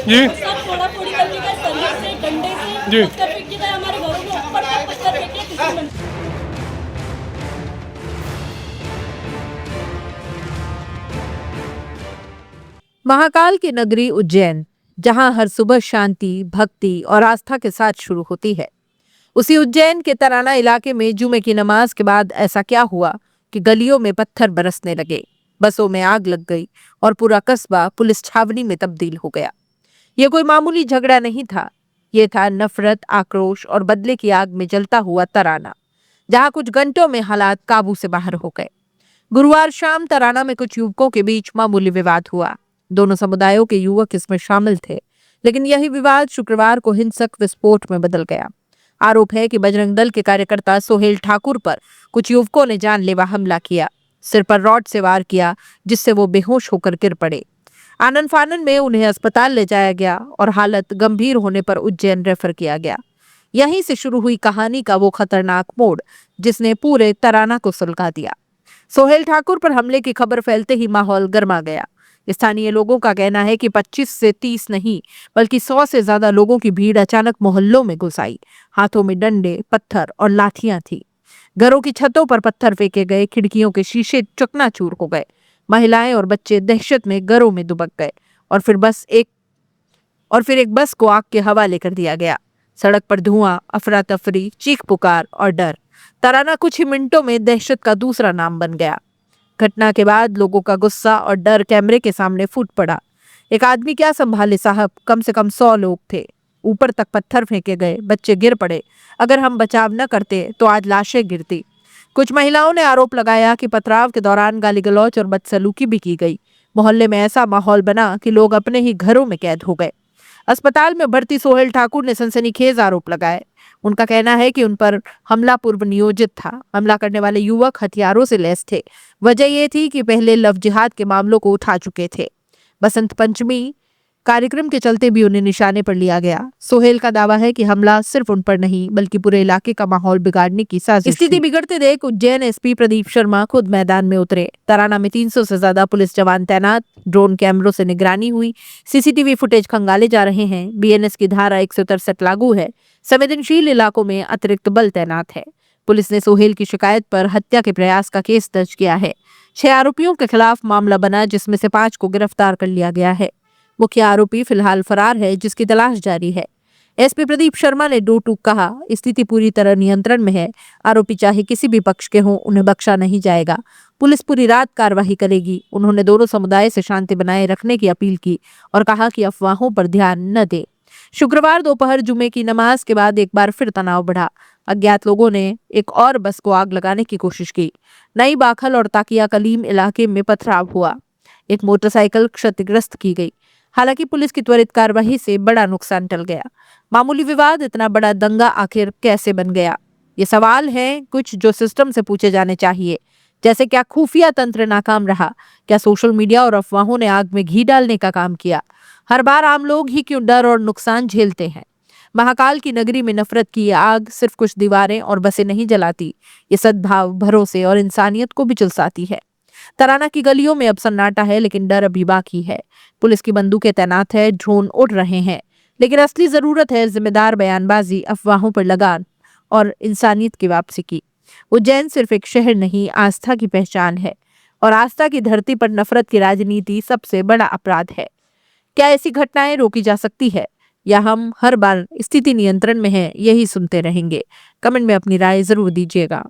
जी सब फोड़ा-फोड़ी करके गए, सरिये से, डंडे से, जी। पत्थर फेंक के गए हमारे घरों के ऊपर तक पत्थर फेंके किसी ने। महाकाल की नगरी उज्जैन, जहां हर सुबह शांति, भक्ति और आस्था के साथ शुरू होती है, उसी उज्जैन के तराना इलाके में जुमे की नमाज के बाद ऐसा क्या हुआ कि गलियों में पत्थर बरसने लगे, बसों में आग लग गई और पूरा कस्बा पुलिस छावनी में तब्दील हो गया। यह कोई मामूली झगड़ा नहीं था। यह था नफरत, आक्रोश और बदले की आग में जलता हुआ तराना, जहां कुछ घंटों में हालात काबू से बाहर हो गए। गुरुवार शाम तराना में कुछ युवकों के बीच मामूली विवाद हुआ। दोनों समुदायों के युवक इसमें शामिल थे, लेकिन यही विवाद शुक्रवार को हिंसक विस्फोट में बदल गया। आरोप है कि बजरंग दल के कार्यकर्ता सोहेल ठाकुर पर कुछ युवकों ने जानलेवा हमला किया, सिर पर रॉड से वार किया, जिससे वो बेहोश होकर गिर पड़े। आनन फानन में उन्हें अस्पताल ले जाया गया और हालत गंभीर होने पर उज्जैन रेफर किया गया। यहीं से शुरू हुई कहानी का वो खतरनाक मोड़ जिसने पूरे तराना को सुलगा दिया। सोहेल ठाकुर पर हमले की खबर फैलते ही माहौल गर्मा गया। स्थानीय लोगों का कहना है कि 25 से 30 नहीं, बल्कि 100 से ज्यादा लोगों की भीड़ अचानक मोहल्लों में घुस आई। हाथों में डंडे, पत्थर और लाठियां थी। घरों की छतों पर पत्थर फेंके गए, खिड़कियों के शीशे चकनाचूर हो गए। महिलाएं और बच्चे दहशत में घरों में दुबक गए और फिर एक बस को आग के हवाले कर दिया गया। सड़क पर धुआं, अफरा तफरी, चीख पुकार और डर। तराना कुछ ही मिनटों में दहशत का दूसरा नाम बन गया। घटना के बाद लोगों का गुस्सा और डर कैमरे के सामने फूट पड़ा। एक आदमी क्या संभाले साहब, कम से कम 100 लोग थे। ऊपर तक पत्थर फेंके गए, बच्चे गिर पड़े। अगर हम बचाव न करते तो आज लाशें गिरती। कुछ महिलाओं ने आरोप लगाया कि पथराव के दौरान गाली गलौज और बदसलूकी भी की गई। मोहल्ले में ऐसा माहौल बना कि लोग अपने ही घरों में कैद हो गए। अस्पताल में भर्ती सोहेल ठाकुर ने सनसनीखेज आरोप लगाए। उनका कहना है कि उन पर हमला पूर्व नियोजित था। हमला करने वाले युवक हथियारों से लैस थे। वजह यह थी कि पहले लव जिहाद के मामलों को उठा चुके थे। बसंत पंचमी कार्यक्रम के चलते भी उन्हें निशाने पर लिया गया। सोहेल का दावा है कि हमला सिर्फ उन पर नहीं, बल्कि पूरे इलाके का माहौल बिगाड़ने की साजिश थी। स्थिति बिगड़ते देख उज्जैन एसपी प्रदीप शर्मा खुद मैदान में उतरे। तराना में 300 से ज्यादा पुलिस जवान तैनात, ड्रोन कैमरों से निगरानी हुई, सीसीटीवी फुटेज खंगाले जा रहे हैं। बीएनएस की धारा 163 लागू है। संवेदनशील इलाकों में अतिरिक्त बल तैनात है। पुलिस ने सोहेल की शिकायत पर हत्या के प्रयास का केस दर्ज किया है। 6 आरोपियों के खिलाफ मामला बना, जिसमें से 5 को गिरफ्तार कर लिया गया है। मुख्य आरोपी फिलहाल फरार है, जिसकी तलाश जारी है। एसपी प्रदीप शर्मा ने दो टूक कहा, स्थिति पूरी तरह नियंत्रण में है। आरोपी चाहे किसी भी पक्ष के हों, उन्हें बख्शा नहीं जाएगा। पुलिस पूरी रात कार्रवाई करेगी। उन्होंने दोनों समुदाय से शांति बनाए रखने की अपील की और कहा कि अफवाहों पर ध्यान न दे। शुक्रवार दोपहर जुमे की नमाज के बाद एक बार फिर तनाव बढ़ा। अज्ञात लोगों ने एक और बस को आग लगाने की कोशिश की। नई बाखल और ताकिया कलीम इलाके में पथराव हुआ। एक मोटरसाइकिल क्षतिग्रस्त की गई। हालांकि पुलिस की त्वरित कार्रवाई से बड़ा नुकसान टल गया। मामूली विवाद इतना बड़ा दंगा आखिर कैसे बन गया? ये सवाल हैं कुछ जो सिस्टम से पूछे जाने चाहिए। जैसे क्या खुफिया तंत्र नाकाम रहा? क्या सोशल मीडिया और अफवाहों ने आग में घी डालने का काम किया? हर बार आम लोग ही क्यों डर और नुकसान झेलते हैं? महाकाल की नगरी में नफरत की ये आग सिर्फ कुछ दीवारें और बसें नहीं जलाती, ये सद्भाव, भरोसे और इंसानियत को भी झुलसाती है। तराना की गलियों में अब सन्नाटा है, लेकिन डर अभी बाकी है। पुलिस की बंदूकें तैनात है, ड्रोन उड़ रहे हैं, लेकिन असली जरूरत है जिम्मेदार बयानबाजी, अफवाहों पर लगाम और इंसानियत की वापसी की। उज्जैन सिर्फ एक शहर नहीं, आस्था की पहचान है, और आस्था की धरती पर नफरत की राजनीति सबसे बड़ा अपराध है। क्या ऐसी घटनाएं रोकी जा सकती है, या हम हर बार स्थिति नियंत्रण में है यही सुनते रहेंगे? कमेंट में अपनी राय जरूर दीजिएगा।